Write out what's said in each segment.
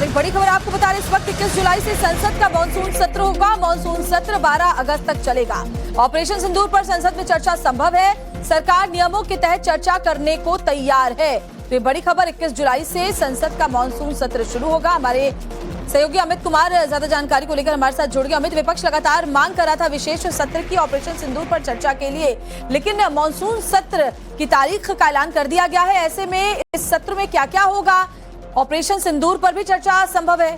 और एक बड़ी खबर आपको बता रहे इस वक्त 21 जुलाई से संसद का मानसून सत्र होगा। मानसून सत्र 12 अगस्त तक चलेगा। ऑपरेशन सिंदूर पर संसद में चर्चा संभव है। सरकार नियमों के तहत चर्चा करने को तैयार है। तो ये बड़ी खबर 21 जुलाई से संसद का मानसून सत्र शुरू होगा। हमारे सहयोगी अमित कुमार ज्यादा जानकारी को लेकर हमारे साथ जुड़ गए। अमित, विपक्ष लगातार मांग कर रहा था विशेष सत्र की ऑपरेशन सिंदूर पर चर्चा के लिए, लेकिन मानसून सत्र की तारीख का ऐलान कर दिया गया है। ऐसे में इस सत्र में क्या क्या होगा? ऑपरेशन सिंदूर पर भी चर्चा संभव है।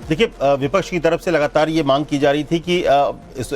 देखिए, विपक्ष की तरफ से लगातार ये मांग की जा रही थी कि इस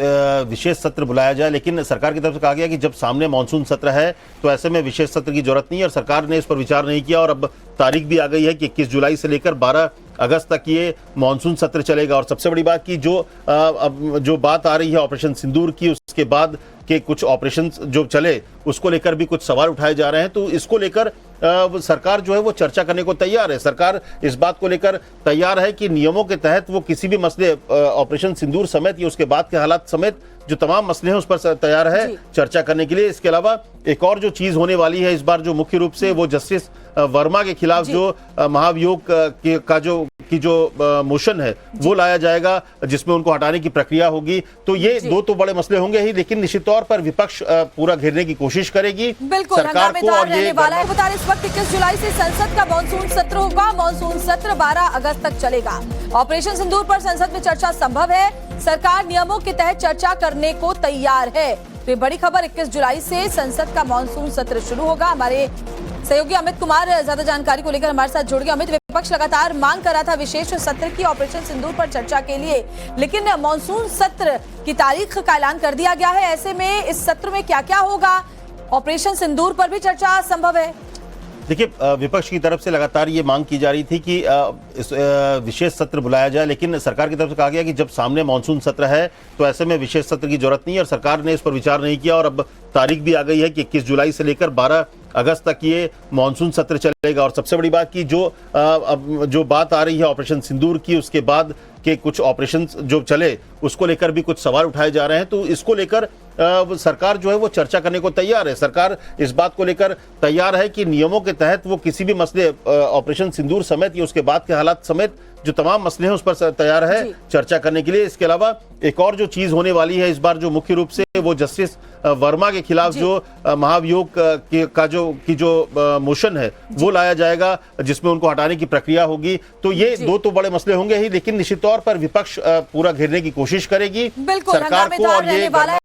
विशेष सत्र बुलाया जाए, लेकिन सरकार की तरफ से कहा गया कि जब सामने मानसून सत्र है तो ऐसे में विशेष सत्र की जरूरत नहीं है और सरकार ने इस पर विचार नहीं किया। और अब तारीख भी आ गई है कि 21 जुलाई से लेकर 12 अगस्त तक ये मानसून सत्र चलेगा। और सबसे बड़ी बात की जो बात आ रही है ऑपरेशन सिंदूर की, उसके बाद के कुछ ऑपरेशन जो चले उसको लेकर भी कुछ सवाल उठाए जा रहे हैं। तो इसको लेकर सरकार जो है वो चर्चा करने को तैयार है। सरकार इस बात को लेकर तैयार है कि नियमों के तहत वो किसी भी मसले ऑपरेशन सिंदूर समेत या उसके बाद के हालात समेत जो तमाम मसले हैं उस पर तैयार है चर्चा करने के लिए। इसके अलावा एक और जो चीज होने वाली है इस बार, जो मुख्य रूप से वो जस्टिस वर्मा के खिलाफ जो महाभियोग की जो मोशन है वो लाया जाएगा, जिसमें उनको हटाने की प्रक्रिया होगी। तो ये दो तो बड़े मसले होंगे ही, लेकिन निश्चित तौर पर विपक्ष पूरा घेरने की कोशिश करेगी सरकार को। और ये बता रहे इस वक्त 21 जुलाई से संसद का मानसून सत्र होगा। मानसून सत्र 12 अगस्त तक चलेगा। ऑपरेशन सिंदूर पर संसद में चर्चा संभव है। सरकार नियमों के तहत चर्चा करने को तैयार है। तो ये बड़ी खबर 21 जुलाई से संसद का मानसून सत्र शुरू होगा। हमारे सहयोगी अमित कुमार ज्यादा जानकारी को लेकर हमारे साथ जुड़ गए। अमित, विपक्ष लगातार मांग कर रहा था विशेष सत्र की ऑपरेशन सिंदूर पर चर्चा के लिए, लेकिन मानसून सत्र की तारीख का ऐलान कर दिया गया है। ऐसे में इस सत्र में क्या क्या होगा? ऑपरेशन सिंदूर पर भी चर्चा संभव है। देखिए, विपक्ष की तरफ से लगातार ये मांग की जा रही थी कि इस विशेष सत्र बुलाया जाए, लेकिन सरकार की तरफ से कहा गया कि जब सामने मानसून सत्र है तो ऐसे में विशेष सत्र की जरूरत नहीं है और सरकार ने इस पर विचार नहीं किया। और अब तारीख भी आ गई है कि 21 जुलाई से लेकर 12 अगस्त तक ये मानसून सत्र चलेगा। और सबसे बड़ी बात की जो बात आ रही है ऑपरेशन सिंदूर की, उसके बाद के कुछ ऑपरेशन जो चले उसको लेकर भी कुछ सवाल उठाए जा रहे हैं। तो इसको लेकर सरकार जो है वो चर्चा करने को तैयार है। सरकार इस बात को लेकर तैयार है कि नियमों के तहत वो किसी भी मसले ऑपरेशन सिंदूर समेत या उसके बाद के हालात समेत जो तमाम मसले हैं उस पर तैयार है चर्चा करने के लिए। इसके अलावा एक और जो चीज होने वाली है इस बार, जो मुख्य रूप से वो जस्टिस वर्मा के खिलाफ जो महाभियोग की जो मोशन है वो लाया जाएगा, जिसमें उनको हटाने की प्रक्रिया होगी। तो ये दो तो बड़े मसले होंगे ही, लेकिन निश्चित तौर पर विपक्ष पूरा घेरने की कोशिश करेगी सरकार को। और ये